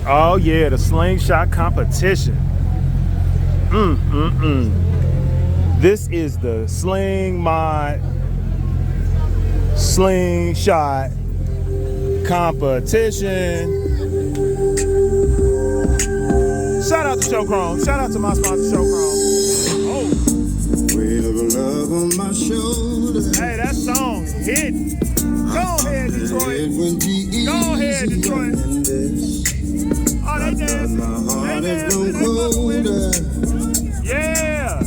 Oh yeah, the slingshot competition. This is the slingmod slingshot competition. Shout out to Showchrome. Shout out to my sponsor, Showchrome. Oh. Weight of love on my shoulders. Hey, that song hit. Go ahead, Detroit. Go ahead, Detroit. Oh, they dancing. Yeah.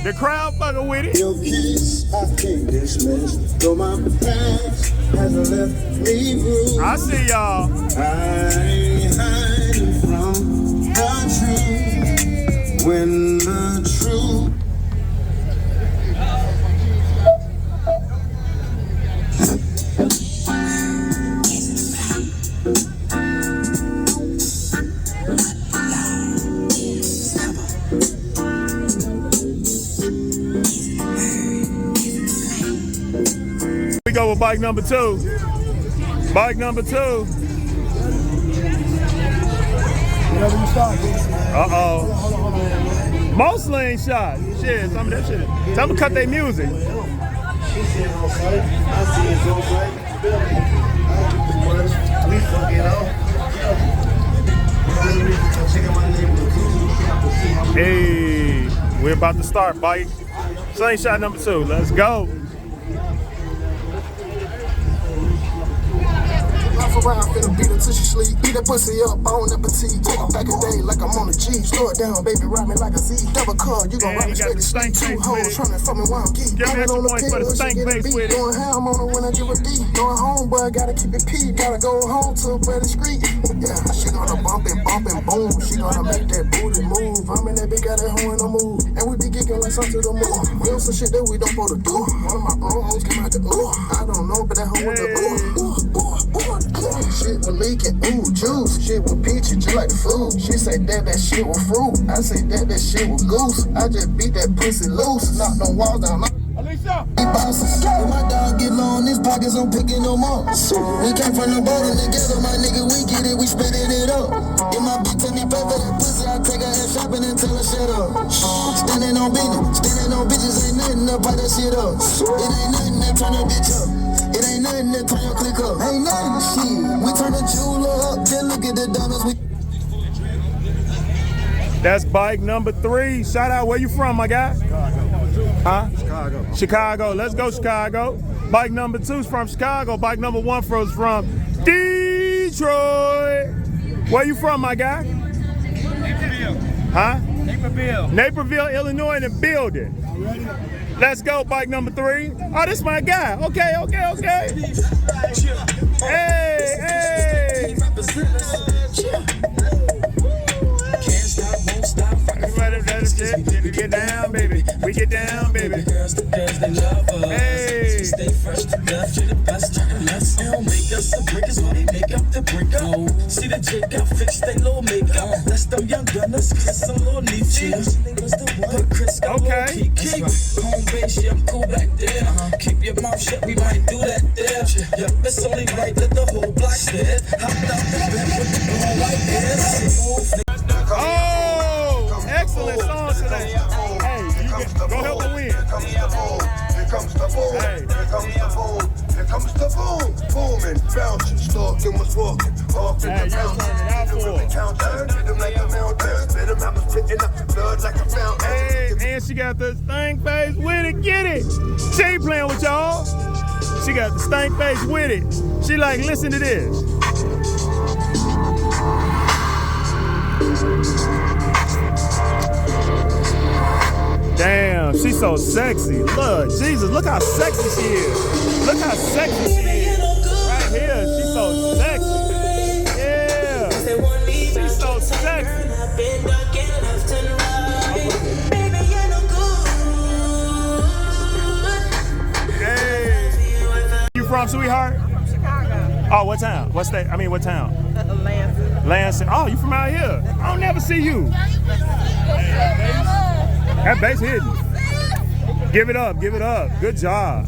The crowd fucking with it. Your kiss, I can't dismiss. Though my past hasn't left me bruised. I see y'all. I ain't hiding from the truth. When the truth. We go with bike number 2. Bike number 2. Uh-oh. More slingshot. Shit, some of that shit. Tell them to cut their music. Hey, we're about to start, bike. Slingshot number 2. Let's go. Around, finna beat her till she sleep. Beat that pussy up, on that petite. Take her back a day like I'm on a G. Slow it down, baby, ride me like a Z. Double car, you gon' ride me straight to sleep. 2 hoes tryna fuck me while I'm geek. Give me extra points for the stank face with it. Going ham on her when I give a D. Going home, but I gotta keep it P. Gotta go home to a better street. Yeah, she gonna bump and boom. She gonna make that booty move. I'm in that big got that hoe in the move. And we be geeking like something to the moon. We on some shit that we don't supposed to do. One of my bros came out the ooh. I don't know, but that hoe with the ooh. Shit was leaking, ooh, juice. Shit was peachy, just like the food. She say that shit was fruit. I say that shit was goose. I just beat that pussy loose. Knock them walls down. Alicia! When my dog get long, his pockets I'm picking them up. We came from the bottom together, my nigga, we get it, we spitting it up. If my bitch tell me pay for that pussy, I take her ass shopping and tell her shut up. Standing on bitches, ain't nothing to buy that shit up. It ain't nothing to turn a bitch up. It ain't nothing to turn your click up. Ain't nothing shit. We turn the jeweler up, then look at the diamonds. That's bike number 3. Shout out, where you from, my guy? Chicago. Huh? Chicago. Chicago. Let's go, Chicago. Bike number 2's from Chicago. Bike number 1 is from Detroit. Where you from, my guy? Naperville. Huh? Naperville. Naperville, Illinois in the building. Let's go, bike number 3. Oh, this my guy. Okay. Hey. We get down, baby. We get down, baby. Hey. Stay fresh to death, you're the best. Let's all make us the breakers while they make up the break up. See the chick got fixed, they low makeup. That's them young gunners, cause some little need cheese. But Chris got low key. Home base, yeah, I'm cool back there. Keep your mouth shut, we might do that there. Yeah, it's only right that the whole block there. Hopped out the bed with the blue white hair. Oh, excellent song today. Hey, go help her win. Here comes the boom. Here comes the boom. Booming, bouncing, stalking, was walking. Off in the mountain. Hit them like a mountain. Spit them out, spitting up blood like a fountain. Hey, and she got the stank face with it. Get it. She ain't playing with y'all. She got the stank face with it. She like, listen to this. Damn, she's so sexy. Look, Jesus, look how sexy she is. Look how sexy she is. Right here, she's so sexy. Yeah, she's so sexy. Hey, you from, sweetheart? Chicago. Oh, what town? What state? I mean, what town? Lansing. Lansing. Oh, you from out here? I don't never see you. That bass hidden. Give it up, give it up. Good job.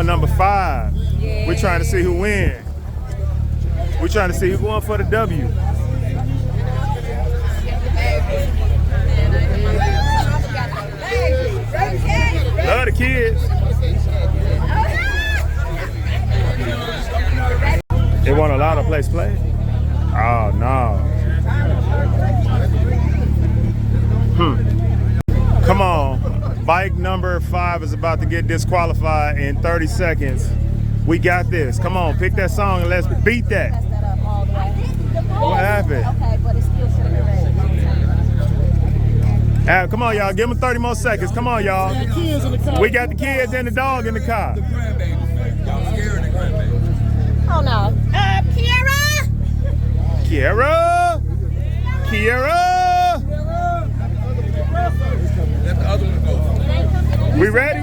on number 5. We're trying to see who wins. We're trying to see who's going for the W. Love the kids. They won't allow the place play? Oh, no. Come on. Bike number 5 is about to get disqualified in 30 seconds. We got this. Come on, pick that song and let's beat that. What happened? Okay, but it still should have been. Come on, y'all. Give them 30 more seconds. Come on, y'all. We got the kids and the dog in the car. Oh no. Kiara! Let the other one go. We ready?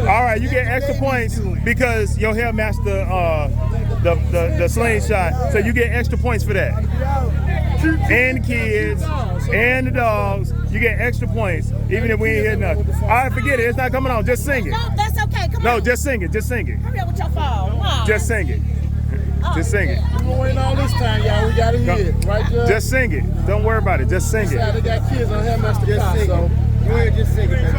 All right, you get extra points because your hair matched the slingshot, so you get extra points for that. And the kids and the dogs, you get extra points even if we ain't hear nothing. All right, forget it. It's not coming on. Just sing it. No, that's okay. Come on. No, just sing it. Just sing it. Hurry up with your phone. Wow. Just sing it. Just sing it. We gonna wait all this time, y'all. We gotta hear it, right, Judge? Just sing it. Don't worry about it. Just sing it. They got kids on here, Master Car, so Go ahead, just sing it.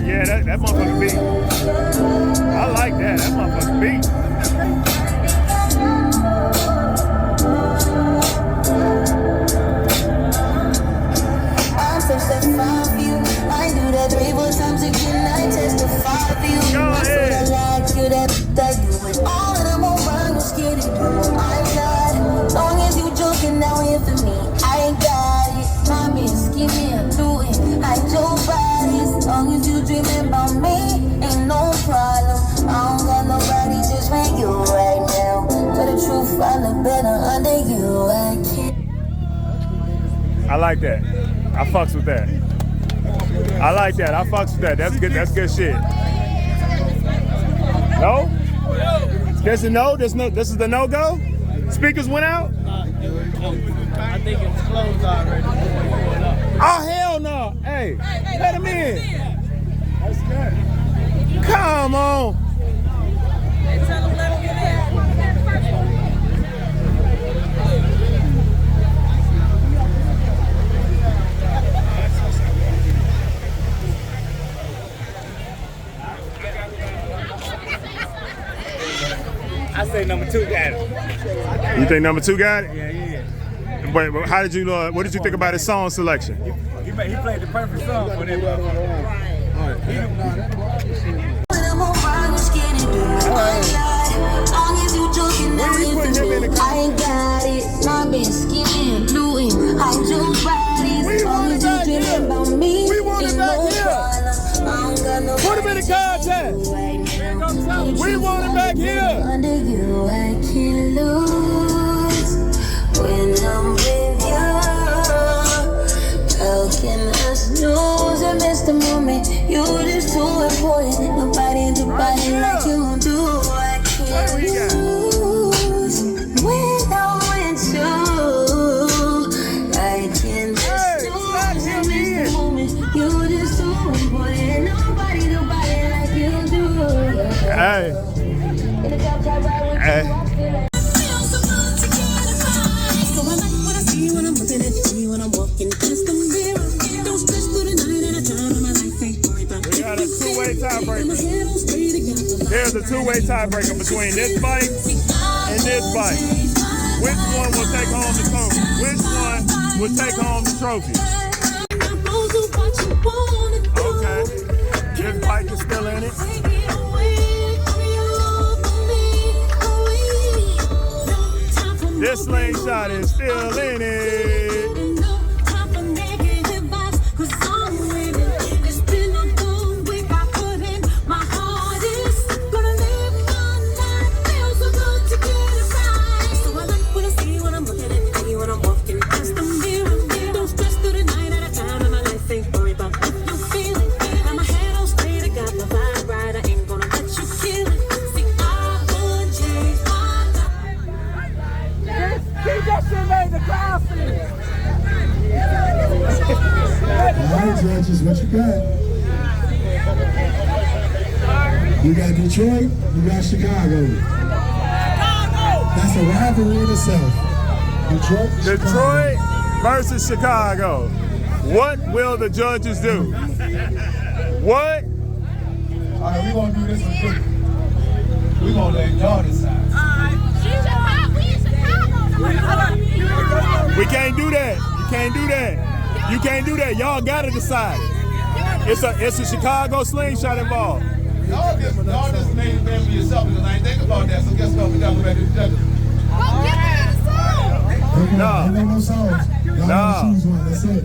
Yeah, that motherfucker beat. I like that. That motherfucker beat. I do that 3-4 times again. I testify for you. Go I ahead. swear I like you, that you with all of them around you skinny. I'm not. Long as you joking now here for me, I ain't got it. My man skinny, I'm doing. I your body. As long as you dreaming about me, ain't no problem. I don't got nobody just with you right now. Tell the truth, I look better under you. I can't. I like that. I fucks with that. I like that. I fucks with that. That's good. That's good shit. No? There's a no? There's no. This is the no-go? Speakers went out? I think it's closed already. Oh, hell no. Hey, let him in. Come on. I say number 2 got it. You think number 2 got it? Yeah. But how did you? What did you think about his song selection? He played the perfect song for that. Where you putting him in the car? I ain't got it. My man skinny and blue. I your body. We want it back here. About me, We want it back here. Put him in the car, Chad. We want it back here. Under you, I can't lose when I'm with you. How can I snooze and miss the moment? You just too important. Nobody do body like you do. I can't lose when I'm with you. I can't snooze and miss the moment. You just too important. Nobody do body like you do. Hey. Hey. We got a two-way tiebreaker. There's a two-way tiebreaker between this bike and this bike. Which one will take home the trophy? Which one will take home the trophy? Okay. This bike is still in it. This slingshot is still in it. judges, what you got? You got Detroit, you got Chicago. That's a rivalry in itself. Detroit versus Chicago. What will the judges do? What? All right, we're going to do this one quick. We're going to let y'all decide. We can't do that. You can't do that. You can't do that. Y'all gotta decide it. It's a Chicago slingshot involved. Y'all just made it bad for yourself because I ain't think about that. So guess what? We got to go back to the judges. No. No songs. Y'all choose one. That's it.